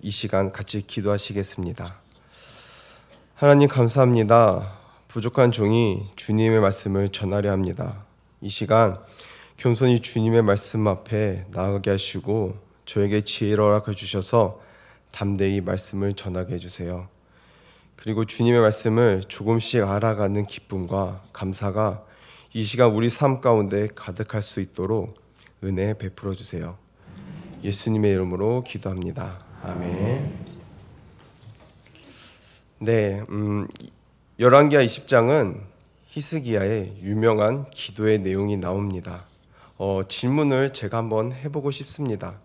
이 시간 같이 기도하시겠습니다. 하나님 감사합니다. 부족한 종이 주님의 말씀을 전하려 합니다. 이 시간 겸손히 주님의 말씀 앞에 나아가게 하시고 저에게 지혜를 허락해 주셔서 담대히 말씀을 전하게 해주세요. 그리고 주님의 말씀을 조금씩 알아가는 기쁨과 감사가 이 시간 우리 삶 가운데 가득할 수 있도록 은혜 베풀어 주세요. 예수님의 이름으로 기도합니다. 아멘. 네, 열왕기하 20장은 히스기야의 유명한 기도의 내용이 나옵니다. 질문을 제가 한번 해보고 싶습니다.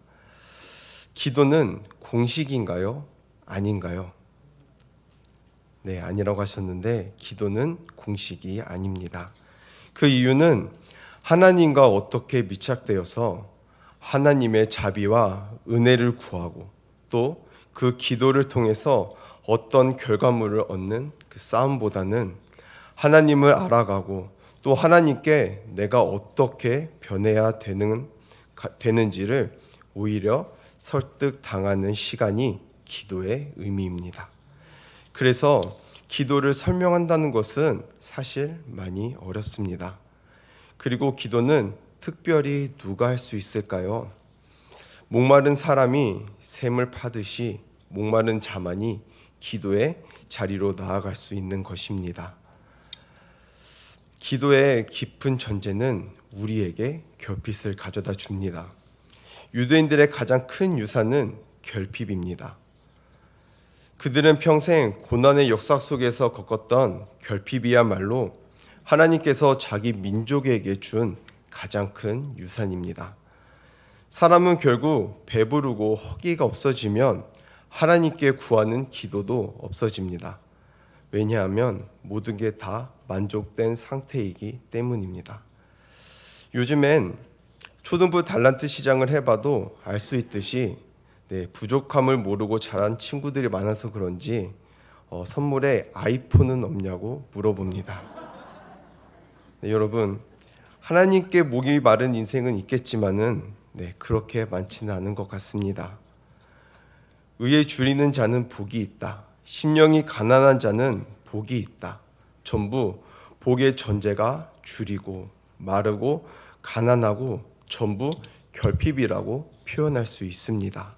기도는 공식인가요? 아닌가요? 네, 아니라고 하셨는데 기도는 공식이 아닙니다. 그 이유는 하나님과 어떻게 밀착되어서 하나님의 자비와 은혜를 구하고 또 그 기도를 통해서 어떤 결과물을 얻는 그 싸움보다는 하나님을 알아가고 또 하나님께 내가 어떻게 변해야 되는지를 오히려 설득당하는 시간이 기도의 의미입니다. 그래서 기도를 설명한다는 것은 사실 많이 어렵습니다. 그리고 기도는 특별히 누가 할 수 있을까요? 목마른 사람이 샘을 파듯이 목마른 자만이 기도의 자리로 나아갈 수 있는 것입니다. 기도의 깊은 전제는 우리에게 결핍을 가져다 줍니다. 유대인들의 가장 큰 유산은 결핍입니다. 그들은 평생 고난의 역사 속에서 겪었던 결핍이야말로 하나님께서 자기 민족에게 준 가장 큰 유산입니다. 사람은 결국 배부르고 허기가 없어지면 하나님께 구하는 기도도 없어집니다. 왜냐하면 모든 게 다 만족된 상태이기 때문입니다. 요즘엔 초등부 달란트 시장을 해봐도 알 수 있듯이 부족함을 모르고 자란 친구들이 많아서 그런지 선물에 아이폰은 없냐고 물어봅니다. 여러분, 하나님께 목이 마른 인생은 있겠지만은 그렇게 많지는 않은 것 같습니다. 의에 줄이는 자는 복이 있다. 심령이 가난한 자는 복이 있다. 전부 복의 전제가 줄이고 마르고 가난하고 전부 결핍이라고 표현할 수 있습니다.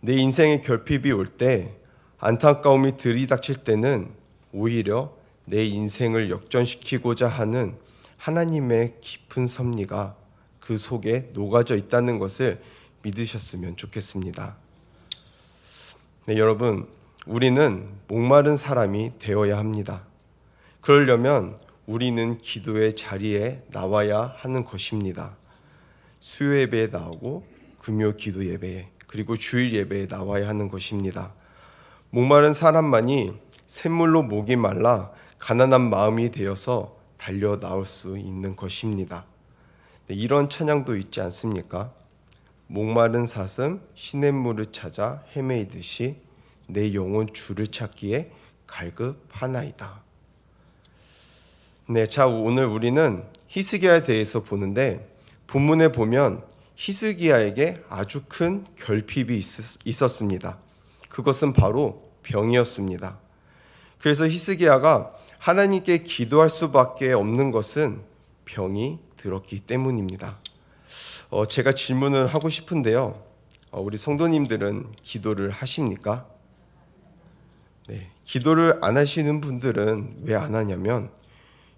내 인생에 결핍이 올 때, 안타까움이 들이닥칠 때는 오히려 내 인생을 역전시키고자 하는 하나님의 깊은 섭리가 그 속에 녹아져 있다는 것을 믿으셨으면 좋겠습니다. 여러분, 우리는 목마른 사람이 되어야 합니다. 그러려면 우리는 기도의 자리에 나와야 하는 것입니다. 수요 예배에 나오고 금요 기도 예배에 그리고 주일 예배에 나와야 하는 것입니다. 목마른 사람만이 샘물로 목이 말라 가난한 마음이 되어서 달려 나올 수 있는 것입니다. 이런 찬양도 있지 않습니까? 목마른 사슴 시냇물을 찾아 헤매이듯이 내 영혼 주를 찾기에 갈급하나이다. 자, 오늘 우리는 히스기야에 대해서 보는데 본문에 보면 히스기야에게 아주 큰 결핍이 있었습니다. 그것은 바로 병이었습니다. 그래서 히스기야가 하나님께 기도할 수밖에 없는 것은 병이 들었기 때문입니다. 제가 질문을 하고 싶은데요. 우리 성도님들은 기도를 하십니까? 기도를 안 하시는 분들은 왜 안 하냐면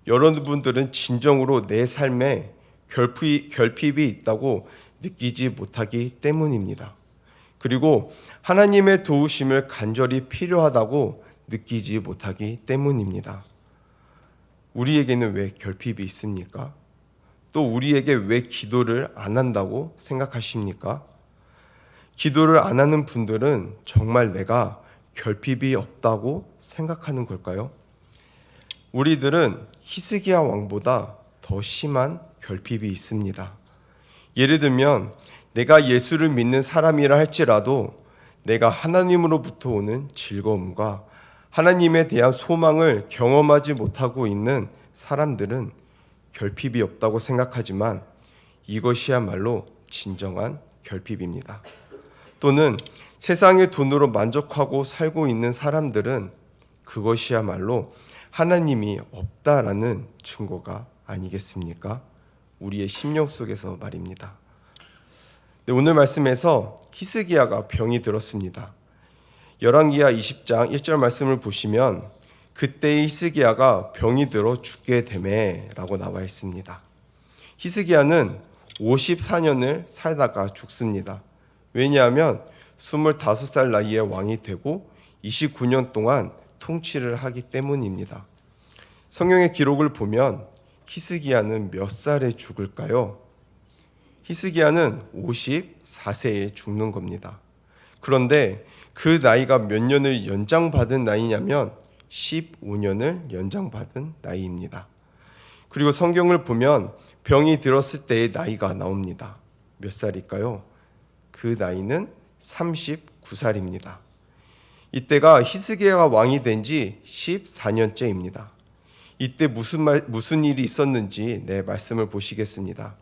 여러분들은 진정으로 내 삶에 결핍이 있다고 느끼지 못하기 때문입니다. 그리고 하나님의 도우심을 간절히 필요하다고 느끼지 못하기 때문입니다. 우리에게는 왜 결핍이 있습니까? 또 우리에게 왜 기도를 안 한다고 생각하십니까? 기도를 안 하는 분들은 정말 내가 결핍이 없다고 생각하는 걸까요? 우리들은 히스기야 왕보다 더 심한 결핍이 있습니다. 예를 들면 내가 예수를 믿는 사람이라 할지라도 내가 하나님으로부터 오는 즐거움과 하나님에 대한 소망을 경험하지 못하고 있는 사람들은 결핍이 없다고 생각하지만 이것이야말로 진정한 결핍입니다. 또는 세상의 돈으로 만족하고 살고 있는 사람들은 그것이야말로 하나님이 없다라는 증거가 아니겠습니까? 우리의 심령 속에서 말입니다. 네, 오늘 말씀에서 히스기야가 병이 들었습니다. 열왕기하 20장 1절 말씀을 보시면 그때의 히스기야가 병이 들어 죽게 되매라고 나와 있습니다. 히스기야는 54년을 살다가 죽습니다. 왜냐하면 25살 나이에 왕이 되고 29년 동안 통치를 하기 때문입니다. 성경의 기록을 보면 히스기야는 몇 살에 죽을까요? 히스기야는 54세에 죽는 겁니다. 그런데 그 나이가 몇 년을 연장받은 나이냐면 15년을 연장받은 나이입니다. 그리고 성경을 보면 병이 들었을 때의 나이가 나옵니다. 몇 살일까요? 그 나이는 39살입니다. 이때가 히스기야가 왕이 된 지 14년째입니다. 이때 무슨 일이 있었는지 말씀을 보시겠습니다.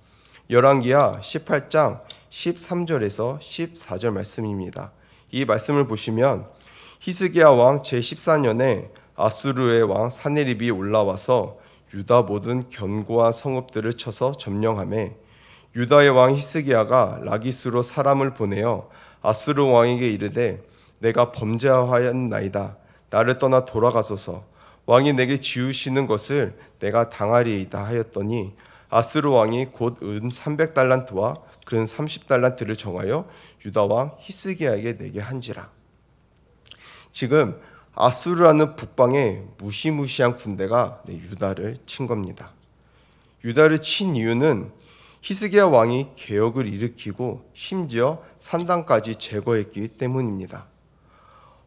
열왕기하 18장 13절에서 14절 말씀입니다. 이 말씀을 보시면 히스기야 왕 제14년에 아수르의 왕 사네립이 올라와서 유다 모든 견고한 성읍들을 쳐서 점령하매 유다의 왕 히스기야가 라기스로 사람을 보내어 아수르 왕에게 이르되 내가 범죄하였나이다. 나를 떠나 돌아가소서. 왕이 내게 지우시는 것을 내가 당하리이다 하였더니 아수르 왕이 곧 은 300달란트와 근 30달란트를 정하여 유다 왕 히스기야에게 내게 한지라. 지금 아수르라는 북방의 무시무시한 군대가 유다를 친 겁니다. 유다를 친 이유는 히스기야 왕이 개혁을 일으키고 심지어 산당까지 제거했기 때문입니다.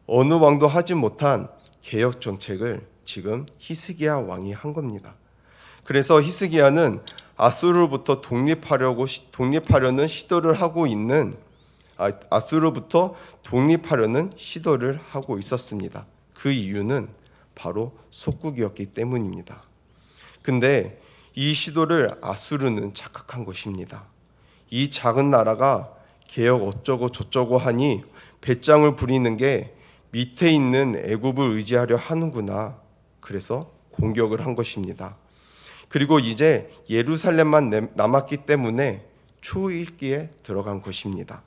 어느 왕도 하지 못한 개혁 정책을 지금 히스기야 왕이 한 겁니다. 그래서 히스기야는 아수르로부터 독립하려는 시도를 하고 있었습니다. 그 이유는 바로 속국이었기 때문입니다. 근데 이 시도를 아수르는 착각한 것입니다. 이 작은 나라가 개혁 어쩌고 저쩌고 하니 배짱을 부리는 게 밑에 있는 애굽을 의지하려 하는구나. 그래서 공격을 한 것입니다. 그리고 이제 예루살렘만 남았기 때문에 초읽기에 들어간 것입니다.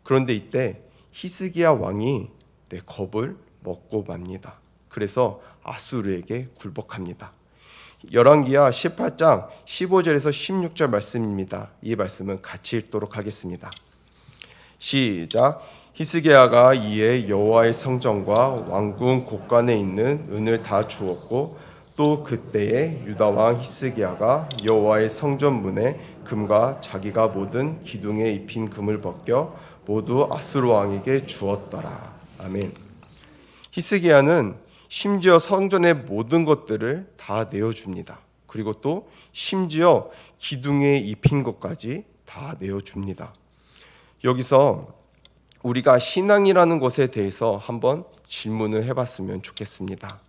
그런데 이때 히스기야 왕이 겁을 먹고 맙니다. 그래서 아수르에게 굴복합니다. 열왕기하 18장 15절에서 16절 말씀입니다. 이 말씀은 같이 읽도록 하겠습니다. 시작. 히스기야가 이에 여호와의 성전과 왕궁 곳간에 있는 은을 다 주었고 또 그때에 유다 왕 히스기야가 여호와의 성전 문에 금과 자기가 모든 기둥에 입힌 금을 벗겨 모두 아수르 왕에게 주었더라. 아멘. 히스기야는 심지어 성전의 모든 것들을 다 내어줍니다. 그리고 또 심지어 기둥에 입힌 것까지 다 내어줍니다. 여기서 우리가 신앙이라는 것에 대해서 한번 질문을 해봤으면 좋겠습니다.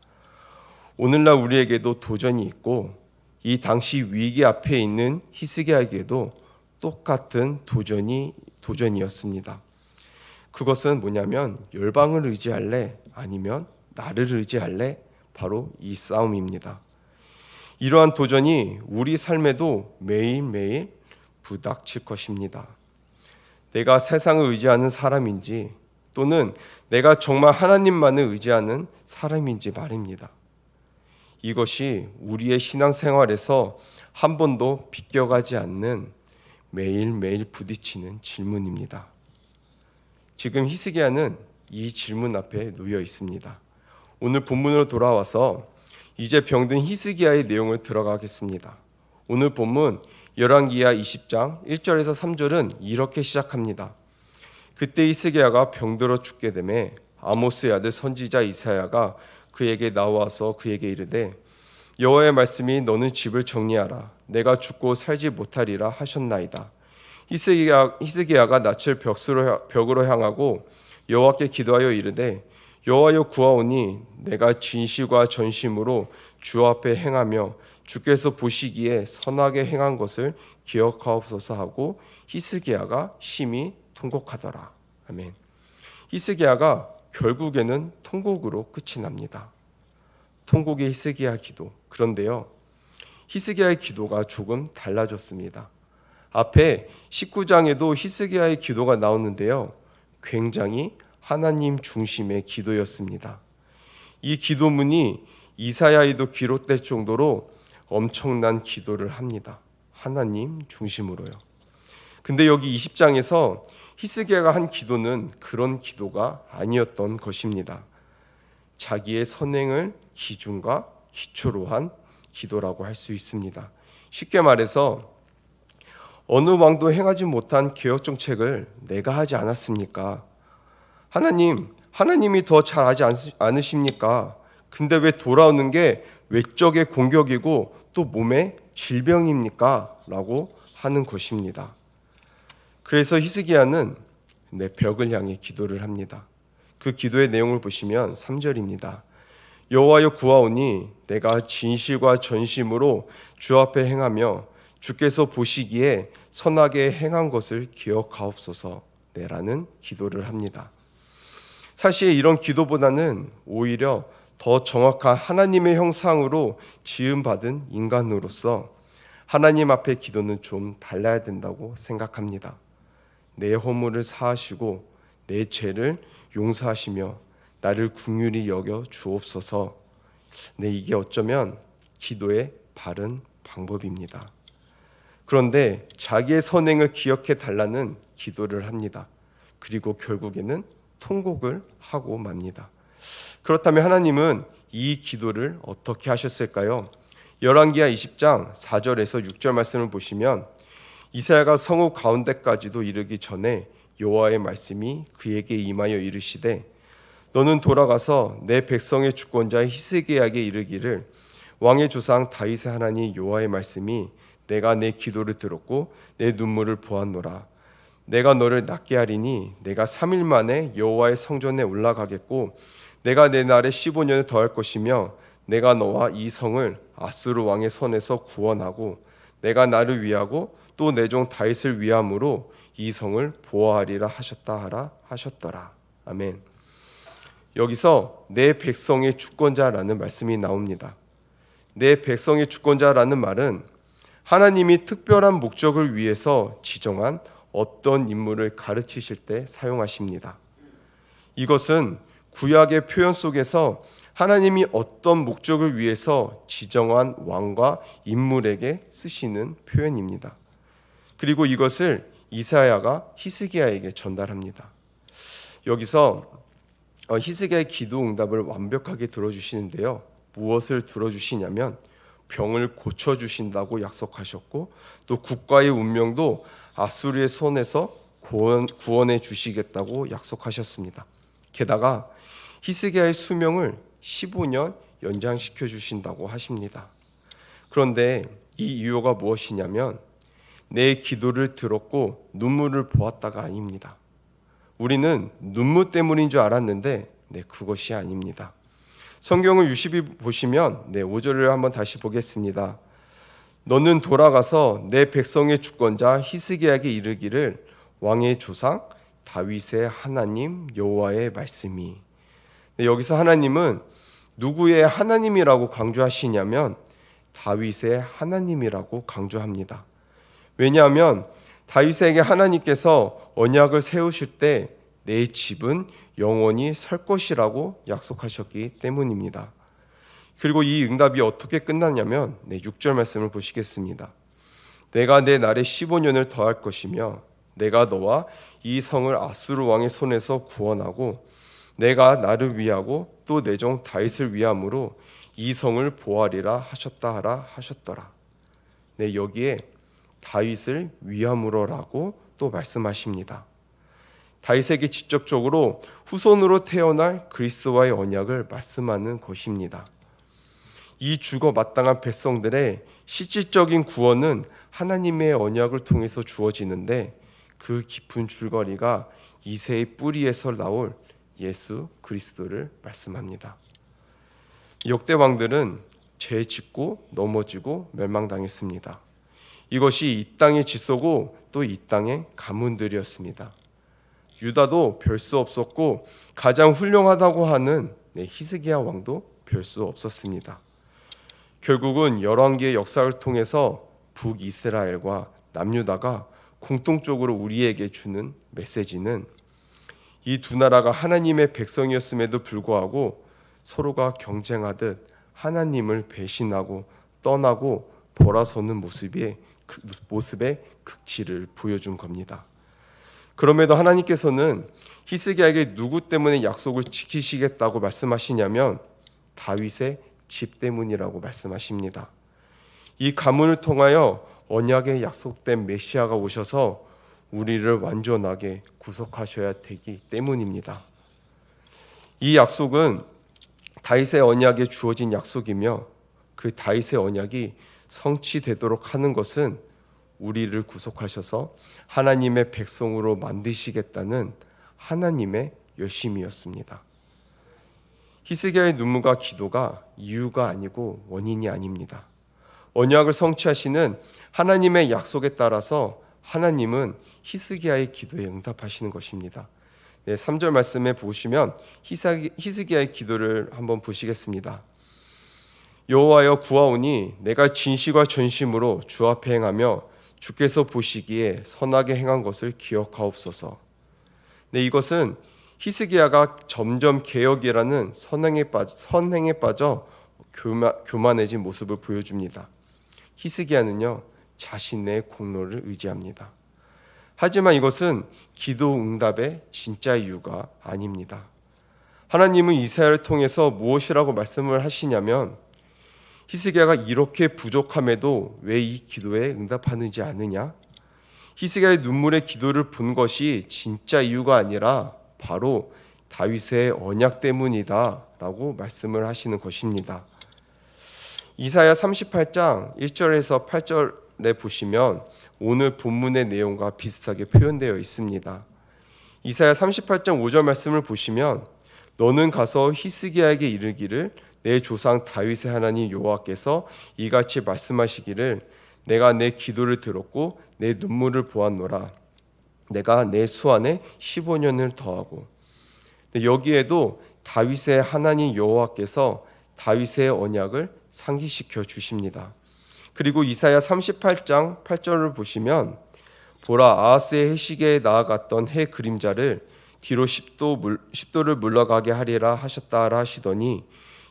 오늘날 우리에게도 도전이 있고 이 당시 위기 앞에 있는 히스기야에게도 똑같은 도전이었습니다. 그것은 뭐냐면 열방을 의지할래? 아니면 나를 의지할래? 바로 이 싸움입니다. 이러한 도전이 우리 삶에도 매일매일 부닥칠 것입니다. 내가 세상을 의지하는 사람인지 또는 내가 정말 하나님만을 의지하는 사람인지 말입니다. 이것이 우리의 신앙생활에서 한 번도 비껴가지 않는 매일매일 부딪히는 질문입니다. 지금 히스기야는 이 질문 앞에 놓여 있습니다. 오늘 본문으로 돌아와서 이제 병든 히스기야의 내용을 들어가겠습니다. 오늘 본문 열왕기하 20장 1절에서 3절은 이렇게 시작합니다. 그때 히스기야가 병들어 죽게 되매 아모스의 아들 선지자 이사야가 그에게 나와서 그에게 이르되 여호와의 말씀이 너는 집을 정리하라. 내가 죽고 살지 못하리라 하셨나이다. 히스기야가 낯을 벽으로 향하고 여호와께 기도하여 이르되 여호와여 구하오니 내가 진실과 전심으로 주 앞에 행하며 주께서 보시기에 선하게 행한 것을 기억하옵소서 하고 히스기야가 심히 통곡하더라. 아멘. 히스기야가 결국에는 통곡으로 끝이 납니다. 통곡의 히스기야 기도. 그런데요, 히스기야의 기도가 조금 달라졌습니다. 앞에 19장에도 히스기야의 기도가 나오는데요, 굉장히 하나님 중심의 기도였습니다. 이 기도문이 이사야에도 기록될 정도로 엄청난 기도를 합니다. 하나님 중심으로요. 근데 여기 20장에서 히스기야가 한 기도는 그런 기도가 아니었던 것입니다. 자기의 선행을 기준과 기초로 한 기도라고 할 수 있습니다. 쉽게 말해서 어느 왕도 행하지 못한 개혁 정책을 내가 하지 않았습니까? 하나님이 더 잘하지 않으십니까? 근데 왜 돌아오는 게 외적의 공격이고 또 몸의 질병입니까? 라고 하는 것입니다. 그래서 히스기야는 내 벽을 향해 기도를 합니다. 그 기도의 내용을 보시면 3절입니다. 여호와여 구하오니 내가 진실과 전심으로 주 앞에 행하며 주께서 보시기에 선하게 행한 것을 기억하옵소서 라는 기도를 합니다. 사실 이런 기도보다는 오히려 더 정확한 하나님의 형상으로 지음받은 인간으로서 하나님 앞에 기도는 좀 달라야 된다고 생각합니다. 내 허물을 사하시고 내 죄를 용서하시며 나를 긍휼히 여겨 주옵소서. 이게 어쩌면 기도의 바른 방법입니다. 그런데 자기의 선행을 기억해 달라는 기도를 합니다. 그리고 결국에는 통곡을 하고 맙니다. 그렇다면 하나님은 이 기도를 어떻게 하셨을까요? 열왕기하 20장 4절에서 6절 말씀을 보시면 이사야가 성읍 가운데까지도 이르기 전에 여호와의 말씀이 그에게 임하여 이르시되 너는 돌아가서 내 백성의 주권자 히스기야에게 이르기를 왕의 조상 다윗의 하나님 여호와의 말씀이 내가 내 기도를 들었고 내 눈물을 보았노라. 내가 너를 낫게 하리니 내가 3일 만에 여호와의 성전에 올라가겠고 내가 내 날에 15년을 더할 것이며 내가 너와 이 성을 아수르 왕의 손에서 구원하고 내가 나를 위하고 또 내 종 다윗을 위함으로 이 성을 보호하리라 하셨다 하라 하셨더라. 아멘. 여기서 내 백성의 주권자라는 말씀이 나옵니다. 내 백성의 주권자라는 말은 하나님이 특별한 목적을 위해서 지정한 어떤 인물을 가르치실 때 사용하십니다. 이것은 구약의 표현 속에서 하나님이 어떤 목적을 위해서 지정한 왕과 인물에게 쓰시는 표현입니다. 그리고 이것을 이사야가 히스기야에게 전달합니다. 여기서 히스기야의 기도 응답을 완벽하게 들어주시는데요. 무엇을 들어주시냐면 병을 고쳐주신다고 약속하셨고 또 국가의 운명도 아수르의 손에서 구원해 주시겠다고 약속하셨습니다. 게다가 히스기야의 수명을 15년 연장시켜 주신다고 하십니다. 그런데 이 이유가 무엇이냐면 내 기도를 들었고 눈물을 보았다가 아닙니다. 우리는 눈물 때문인 줄 알았는데 그것이 아닙니다. 성경을 유심히 보시면 5절을 한번 다시 보겠습니다. 너는 돌아가서 내 백성의 주권자 히스기야에게 이르기를 왕의 조상 다윗의 하나님 여호와의 말씀이. 여기서 하나님은 누구의 하나님이라고 강조하시냐면 다윗의 하나님이라고 강조합니다. 왜냐하면 다윗에게 하나님께서 언약을 세우실 때 내 집은 영원히 설 것이라고 약속하셨기 때문입니다. 그리고 이 응답이 어떻게 끝났냐면 6절 말씀을 보시겠습니다. 내가 내 날에 15년을 더할 것이며 내가 너와 이 성을 아수르 왕의 손에서 구원하고 내가 나를 위하고 또 내 종 다윗을 위함으로 이 성을 보호하리라 하셨다 하라 하셨더라. 여기에 다윗을 위함으로라고 또 말씀하십니다. 다윗에게 직접적으로 후손으로 태어날 그리스도와의 언약을 말씀하는 것입니다. 이 죽어 마땅한 백성들의 실질적인 구원은 하나님의 언약을 통해서 주어지는데 그 깊은 줄거리가 이새의 뿌리에서 나올 예수 그리스도를 말씀합니다. 역대 왕들은 죄 짓고 넘어지고 멸망당했습니다. 이것이 이 땅의 지소고 또 이 땅의 가문들이었습니다. 유다도 별 수 없었고 가장 훌륭하다고 하는 히스기야 왕도 별 수 없었습니다. 결국은 열왕기의 역사를 통해서 북이스라엘과 남유다가 공통적으로 우리에게 주는 메시지는 이 두 나라가 하나님의 백성이었음에도 불구하고 서로가 경쟁하듯 하나님을 배신하고 떠나고 돌아서는 모습의 극치를 보여준 겁니다. 그럼에도 하나님께서는 히스기야에게 누구 때문에 약속을 지키시겠다고 말씀하시냐면 다윗의 집 때문이라고 말씀하십니다. 이 가문을 통하여 언약의 약속된 메시아가 오셔서 우리를 완전하게 구속하셔야 되기 때문입니다. 이 약속은 다윗의 언약에 주어진 약속이며 그 다윗의 언약이 성취되도록 하는 것은 우리를 구속하셔서 하나님의 백성으로 만드시겠다는 하나님의 열심이었습니다. 히스기야의 눈물과 기도가 이유가 아니고 원인이 아닙니다. 언약을 성취하시는 하나님의 약속에 따라서 하나님은 히스기야의 기도에 응답하시는 것입니다. 3절 말씀에 보시면 히스기야의 기도를 한번 보시겠습니다. 여호와여 구하오니 내가 진실과 전심으로 주 앞에 행하며 주께서 보시기에 선하게 행한 것을 기억하옵소서. 이것은 히스기야가 점점 개혁이라는 선행에 빠져 교만해진 모습을 보여줍니다. 히스기야는요 자신의 공로를 의지합니다. 하지만 이것은 기도 응답의 진짜 이유가 아닙니다. 하나님은 이사야를 통해서 무엇이라고 말씀을 하시냐면 히스기야가 이렇게 부족함에도 왜 이 기도에 응답하는지 아느냐? 히스기야의 눈물의 기도를 본 것이 진짜 이유가 아니라 바로 다윗의 언약 때문이다 라고 말씀을 하시는 것입니다. 이사야 38장 1절에서 8절에 보시면 오늘 본문의 내용과 비슷하게 표현되어 있습니다. 이사야 38장 5절 말씀을 보시면 너는 가서 히스기야에게 이르기를 내 조상 다윗의 하나님 여호와께서 이같이 말씀하시기를 내가 내 기도를 들었고 내 눈물을 보았노라. 내가 내 수안에 15년을 더하고. 여기에도 다윗의 하나님 여호와께서 다윗의 언약을 상기시켜 주십니다. 그리고 이사야 38장 8절을 보시면 보라 아하스의 해시계에 나아갔던 해 그림자를 뒤로 10도를 물러가게 하리라 하셨다라 하시더니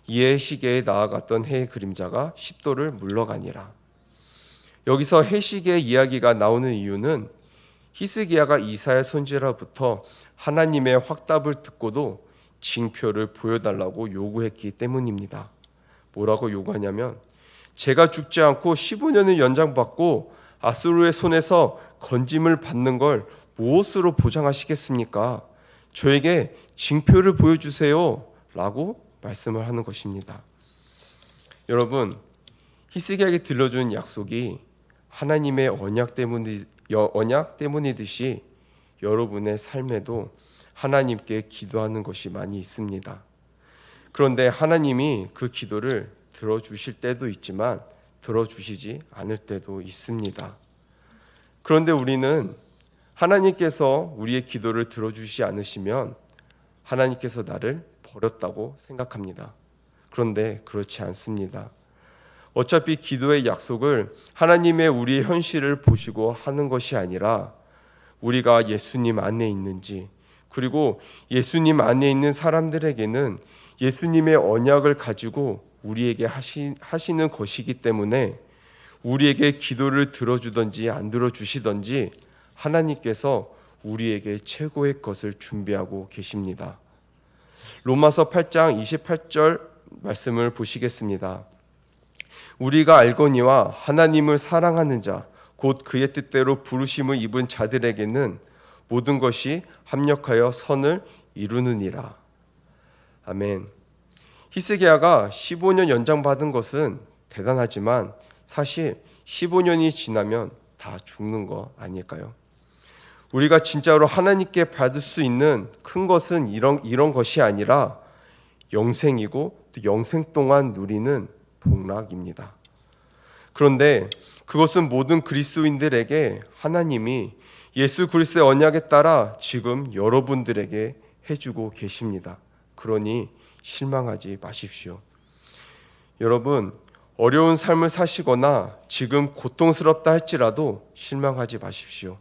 이에 해시계에 나아갔던 해의 그림자가 10도를 물러가니라. 여기서 해시계 이야기가 나오는 이유는 히스기야가 이사야 선지자로부터 하나님의 확답을 듣고도 징표를 보여달라고 요구했기 때문입니다. 뭐라고 요구하냐면 제가 죽지 않고 15년을 연장받고 아수르의 손에서 건짐을 받는 걸 무엇으로 보장하시겠습니까? 저에게 징표를 보여주세요 라고 말씀을 하는 것입니다. 여러분, 히스기야에게 들려준 약속이 하나님의 언약 때문이듯이 여러분의 삶에도 하나님께 기도하는 것이 많이 있습니다. 그런데 하나님이 그 기도를 들어주실 때도 있지만 들어주시지 않을 때도 있습니다. 그런데 우리는 하나님께서 우리의 기도를 들어주시지 않으시면 하나님께서 나를 버렸다고 생각합니다. 그런데 그렇지 않습니다. 어차피 기도의 약속을 하나님의 우리의 현실을 보시고 하는 것이 아니라 우리가 예수님 안에 있는지, 그리고 예수님 안에 있는 사람들에게는 예수님의 언약을 가지고 우리에게 하시는 것이기 때문에 우리에게 기도를 들어주든지 안 들어주시든지 하나님께서 우리에게 최고의 것을 준비하고 계십니다. 로마서 8장 28절 말씀을 보시겠습니다. 우리가 알거니와 하나님을 사랑하는 자, 곧 그의 뜻대로 부르심을 입은 자들에게는 모든 것이 합력하여 선을 이루느니라. 아멘. 히스기야가 15년 연장받은 것은 대단하지만 사실 15년이 지나면 다 죽는 거 아닐까요? 우리가 진짜로 하나님께 받을 수 있는 큰 것은 이런 것이 아니라 영생이고 또 영생 동안 누리는 복락입니다. 그런데 그것은 모든 그리스도인들에게 하나님이 예수 그리스도의 언약에 따라 지금 여러분들에게 해주고 계십니다. 그러니 실망하지 마십시오. 여러분, 어려운 삶을 사시거나 지금 고통스럽다 할지라도 실망하지 마십시오.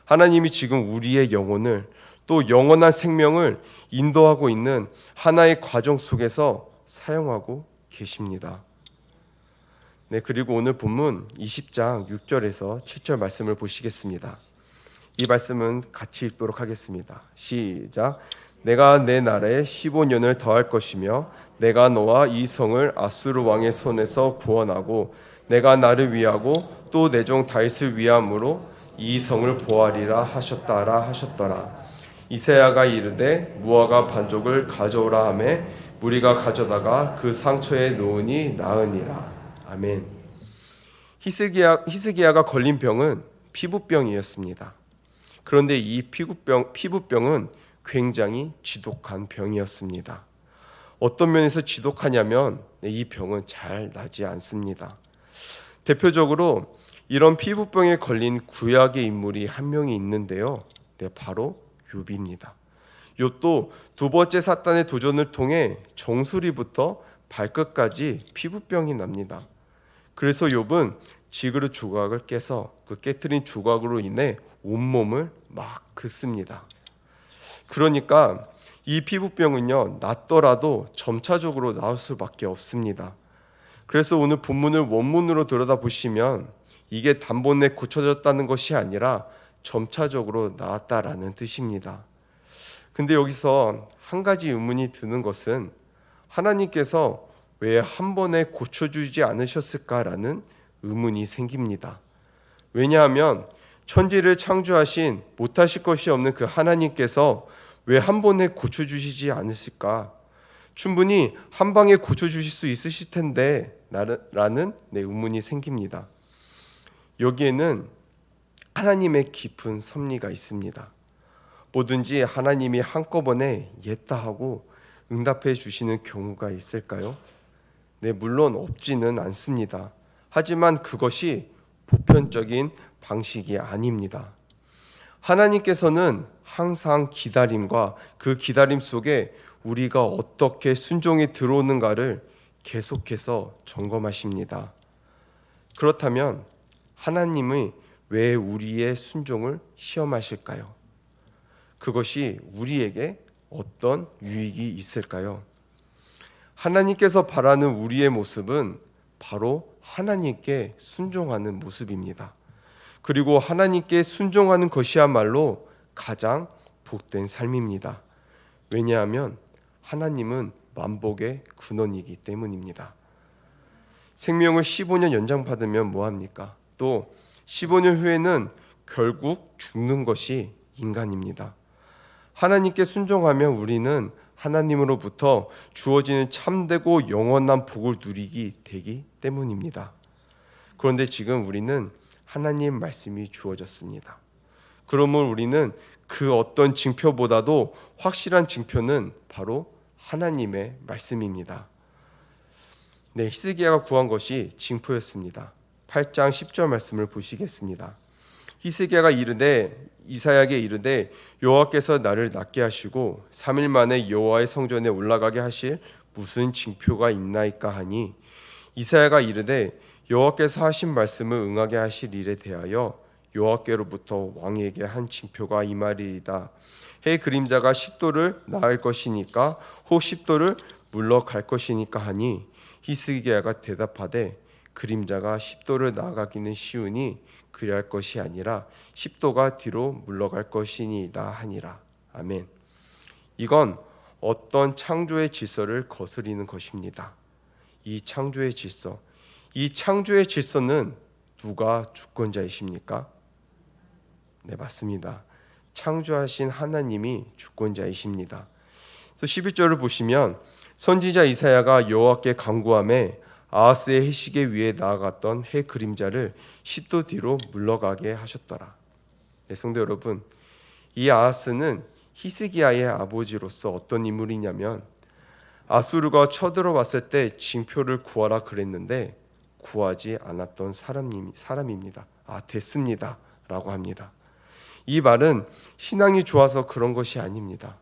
하나님이 지금 우리의 영혼을, 또 영원한 생명을 인도하고 있는 하나의 과정 속에서 사용하고 계십니다. 네, 그리고 오늘 본문 20장 6절에서 7절 말씀을 보시겠습니다. 이 말씀은 같이 읽도록 하겠습니다. 시작. 내가 내 나라에 15년을 더할 것이며 내가 너와 이 성을 아수르 왕의 손에서 구원하고 내가 나를 위하고 또 내 종 다윗을 위함으로 이 성을 보하리라 하셨더라. 이사야가 이르되 무화과 반족을 가져오라 하매 무리가 가져다가 그 상처에 놓으니 나으니라. 아멘. 히스기야가 걸린 병은 피부병이었습니다. 그런데 이 피부병은 굉장히 지독한 병이었습니다. 어떤 면에서 지독하냐면 이 병은 잘 나지 않습니다. 대표적으로 이런 피부병에 걸린 구약의 인물이 한 명이 있는데요. 네, 바로 욥입니다. 욥도 두 번째 사탄의 도전을 통해 정수리부터 발끝까지 피부병이 납니다. 그래서 욥은 지그릇 조각을 깨서 그 깨트린 조각으로 인해 온몸을 막 긁습니다. 그러니까 이 피부병은요, 낫더라도 점차적으로 나을 수밖에 없습니다. 그래서 오늘 본문을 원문으로 들여다보시면 이게 단번에 고쳐졌다는 것이 아니라 점차적으로 나았다라는 뜻입니다. 근데 여기서 한 가지 의문이 드는 것은 하나님께서 왜 한 번에 고쳐주지 않으셨을까라는 의문이 생깁니다. 왜냐하면 천지를 창조하신 못하실 것이 없는 그 하나님께서 왜 한 번에 고쳐주시지 않으실까? 충분히 한 방에 고쳐주실 수 있으실 텐데 라는 의문이 생깁니다. 여기에는 하나님의 깊은 섭리가 있습니다. 뭐든지 하나님이 한꺼번에 예다 하고 응답해 주시는 경우가 있을까요? 네, 물론 없지는 않습니다. 하지만 그것이 보편적인 방식이 아닙니다. 하나님께서는 항상 기다림과 그 기다림 속에 우리가 어떻게 순종에 들어오는가를 계속해서 점검하십니다. 그렇다면 하나님이 왜 우리의 순종을 시험하실까요? 그것이 우리에게 어떤 유익이 있을까요? 하나님께서 바라는 우리의 모습은 바로 하나님께 순종하는 모습입니다. 그리고 하나님께 순종하는 것이야말로 가장 복된 삶입니다. 왜냐하면 하나님은 만복의 근원이기 때문입니다. 생명을 15년 연장받으면 뭐합니까? 또 15년 후에는 결국 죽는 것이 인간입니다. 하나님께 순종하면 우리는 하나님으로부터 주어지는 참되고 영원한 복을 누리게 되기 때문입니다. 그런데 지금 우리는 하나님 말씀이 주어졌습니다. 그러면 우리는 그 어떤 징표보다도 확실한 징표는 바로 하나님의 말씀입니다. 네, 히스기야가 구한 것이 징표였습니다. 8장 10절 말씀을 보시겠습니다. 히스기야가 이사야에게 이르되 여호와께서 나를 낫게 하시고 3일 만에 여호와의 성전에 올라가게 하실 무슨 징표가 있나이까 하니 이사야가 이르되 여호와께서 하신 말씀을 응하게 하실 일에 대하여 여호와께로부터 왕에게 한 징표가 이 말이이다. 해 그림자가 10도를 나을 것이니까 혹 10도를 물러갈 것이니까 하니 히스기야가 대답하되 그림자가 10도를 나아가기는 쉬우니 그리할 것이 아니라 10도가 뒤로 물러갈 것이니이다 하니라. 아멘. 이건 어떤 창조의 질서를 거스리는 것입니다. 이 창조의 질서, 이 창조의 질서는 누가 주권자이십니까? 네, 맞습니다. 창조하신 하나님이 주권자이십니다. 11절을 보시면 선지자 이사야가 여호와께 간구하매 아하스의 해시계 위에 나아갔던 해 그림자를 10도 뒤로 물러가게 하셨더라. 네, 성도 여러분, 이 아하스는 히스기야의 아버지로서 어떤 인물이냐면 아수르가 쳐들어왔을 때 징표를 구하라 그랬는데 구하지 않았던 사람입니다. 됐습니다 라고 합니다. 이 말은 신앙이 좋아서 그런 것이 아닙니다.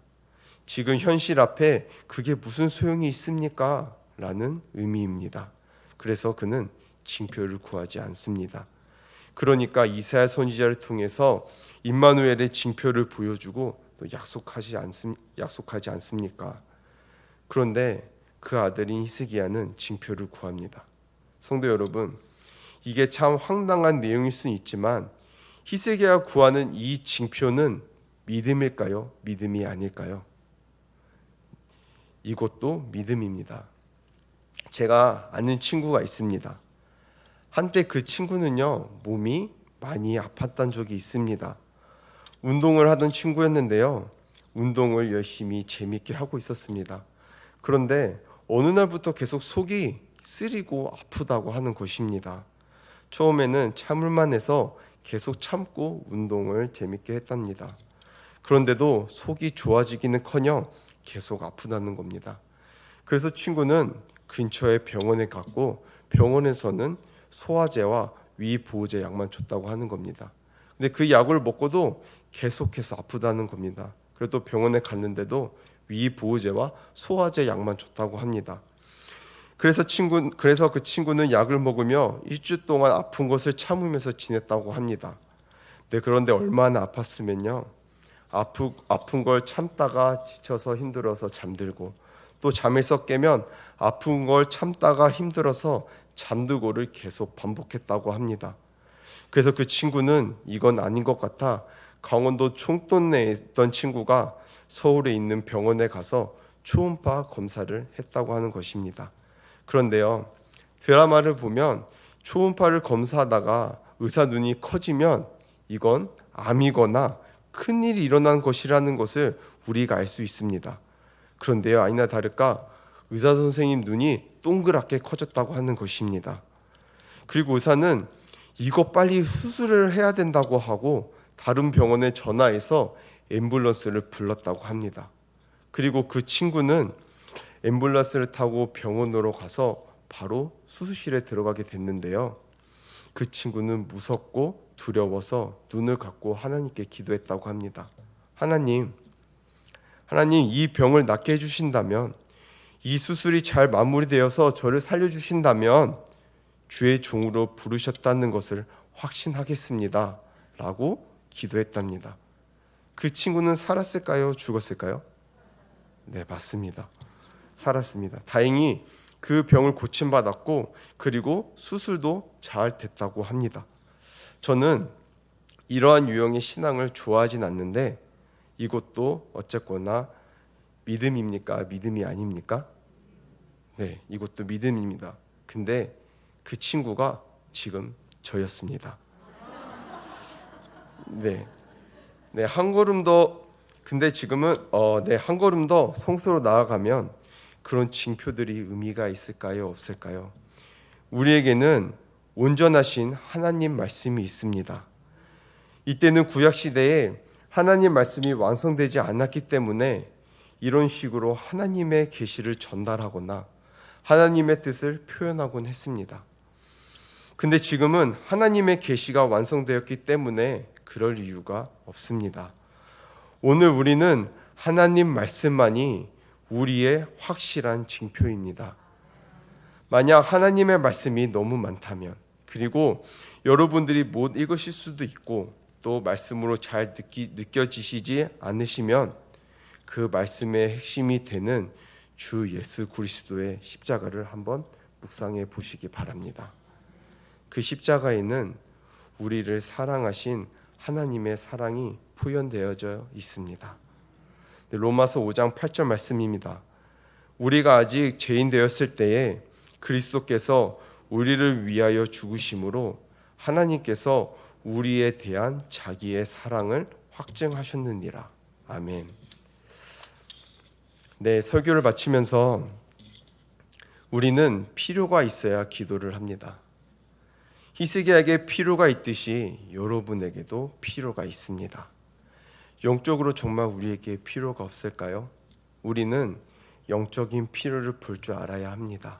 지금 현실 앞에 그게 무슨 소용이 있습니까? 라는 의미입니다. 그래서 그는 징표를 구하지 않습니다. 그러니까 이사야 선지자를 통해서 임마누엘의 징표를 보여주고 또 약속하지 않습니까? 그런데 그 아들인 히스기야는 징표를 구합니다. 성도 여러분, 이게 참 황당한 내용일 수는 있지만 히스기야가 구하는 이 징표는 믿음일까요? 믿음이 아닐까요? 이것도 믿음입니다. 제가 아는 친구가 있습니다. 한때 그 친구는요, 몸이 많이 아팠던 적이 있습니다. 운동을 하던 친구였는데요, 운동을 열심히 재밌게 하고 있었습니다. 그런데 어느 날부터 계속 속이 쓰리고 아프다고 하는 것입니다. 처음에는 참을만 해서 계속 참고 운동을 재밌게 했답니다. 그런데도 속이 좋아지기는커녕 계속 아프다는 겁니다. 그래서 친구는 근처에 병원에 갔고 병원에서는 소화제와 위보호제 약만 줬다고 하는 겁니다. 근데 그 약을 먹고도 계속해서 아프다는 겁니다. 그래도 병원에 갔는데도 위보호제와 소화제 약만 줬다고 합니다. 그래서 그 친구는 약을 먹으며 일주일 동안 아픈 것을 참으면서 지냈다고 합니다. 네, 그런데 얼마나 아팠으면요. 아픈 걸 참다가 지쳐서 힘들어서 잠들고 또 잠에서 깨면 아픈 걸 참다가 힘들어서 잠들고를 계속 반복했다고 합니다. 그래서 그 친구는 이건 아닌 것 같아 강원도 총동네에 있던 친구가 서울에 있는 병원에 가서 초음파 검사를 했다고 하는 것입니다. 그런데요, 드라마를 보면 초음파를 검사하다가 의사 눈이 커지면 이건 암이거나 큰일이 일어난 것이라는 것을 우리가 알 수 있습니다. 그런데요, 아니나 다를까 의사 선생님 눈이 동그랗게 커졌다고 하는 것입니다. 그리고 의사는 이거 빨리 수술을 해야 된다고 하고 다른 병원에 전화해서 앰뷸런스를 불렀다고 합니다. 그리고 그 친구는 앰뷸런스를 타고 병원으로 가서 바로 수술실에 들어가게 됐는데요. 그 친구는 무섭고 두려워서 눈을 감고 하나님께 기도했다고 합니다. 하나님, 이 병을 낫게 해주신다면, 이 수술이 잘 마무리되어서 저를 살려주신다면 주의 종으로 부르셨다는 것을 확신하겠습니다. 라고 기도했답니다. 그 친구는 살았을까요? 죽었을까요? 네, 맞습니다. 살았습니다. 다행히 그 병을 고침받았고 그리고 수술도 잘 됐다고 합니다. 저는 이러한 유형의 신앙을 좋아하진 않는데 이것도 어쨌거나 믿음입니까? 믿음이 아닙니까? 네, 이것도 믿음입니다. 근데 그 친구가 지금 저였습니다. 네, 한 걸음 더 근데 지금은 한 걸음 더 성수로 나아가면 그런 징표들이 의미가 있을까요? 없을까요? 우리에게는 온전하신 하나님 말씀이 있습니다. 이때는 구약 시대에 하나님 말씀이 완성되지 않았기 때문에 이런 식으로 하나님의 계시를 전달하거나 하나님의 뜻을 표현하곤 했습니다. 근데 지금은 하나님의 계시가 완성되었기 때문에 그럴 이유가 없습니다. 오늘 우리는 하나님 말씀만이 우리의 확실한 징표입니다. 만약 하나님의 말씀이 너무 많다면, 그리고 여러분들이 못 읽으실 수도 있고 또 말씀으로 잘 느껴지시지 않으시면 그 말씀의 핵심이 되는 주 예수 그리스도의 십자가를 한번 묵상해 보시기 바랍니다. 그 십자가에는 우리를 사랑하신 하나님의 사랑이 표현되어져 있습니다. 로마서 5장 8절 말씀입니다. 우리가 아직 죄인 되었을 때에 그리스도께서 우리를 위하여 죽으심으로 하나님께서 우리에 대한 자기의 사랑을 확증하셨느니라. 아멘. 네, 설교를 마치면서 우리는 필요가 있어야 기도를 합니다. 히스기야에게 필요가 있듯이 여러분에게도 필요가 있습니다. 영적으로 정말 우리에게 필요가 없을까요? 우리는 영적인 필요를 볼 줄 알아야 합니다.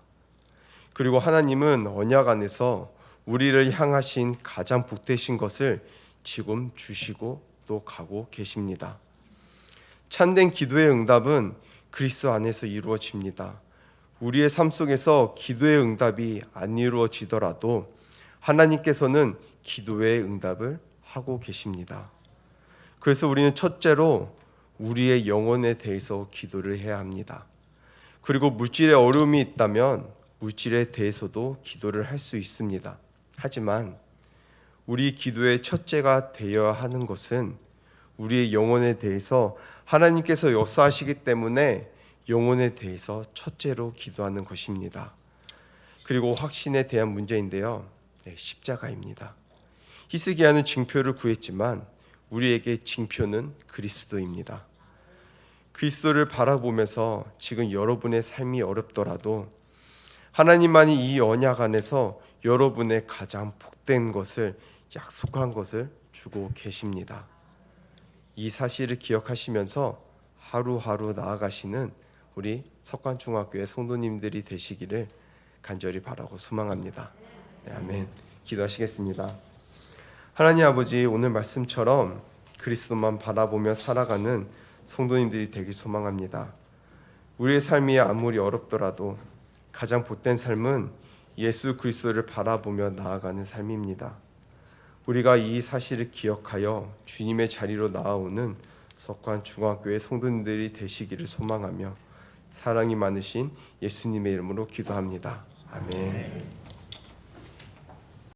그리고 하나님은 언약 안에서 우리를 향하신 가장 복되신 것을 지금 주시고 또 가고 계십니다. 참된 기도의 응답은 그리스도 안에서 이루어집니다. 우리의 삶 속에서 기도의 응답이 안 이루어지더라도 하나님께서는 기도의 응답을 하고 계십니다. 그래서 우리는 첫째로 우리의 영혼에 대해서 기도를 해야 합니다. 그리고 물질에 어려움이 있다면 물질에 대해서도 기도를 할 수 있습니다. 하지만 우리 기도의 첫째가 되어야 하는 것은 우리의 영혼에 대해서 하나님께서 역사하시기 때문에 영혼에 대해서 첫째로 기도하는 것입니다. 그리고 확신에 대한 문제인데요. 십자가입니다. 히스기야는 징표를 구했지만 우리에게 징표는 그리스도입니다. 그리스도를 바라보면서 지금 여러분의 삶이 어렵더라도 하나님만이 이 언약 안에서 여러분의 가장 복된 것을 약속한 것을 주고 계십니다. 이 사실을 기억하시면서 하루하루 나아가시는 우리 석관중학교의 성도님들이 되시기를 간절히 바라고 소망합니다. 네, 아멘. 기도하시겠습니다. 하나님 아버지, 오늘 말씀처럼 그리스도만 바라보며 살아가는 성도님들이 되길 소망합니다. 우리의 삶이 아무리 어렵더라도 가장 복된 삶은 예수 그리스도를 바라보며 나아가는 삶입니다. 우리가 이 사실을 기억하여 주님의 자리로 나아오는 석관중학교의 성도님들이 되시기를 소망하며 사랑이 많으신 예수님의 이름으로 기도합니다. 아멘.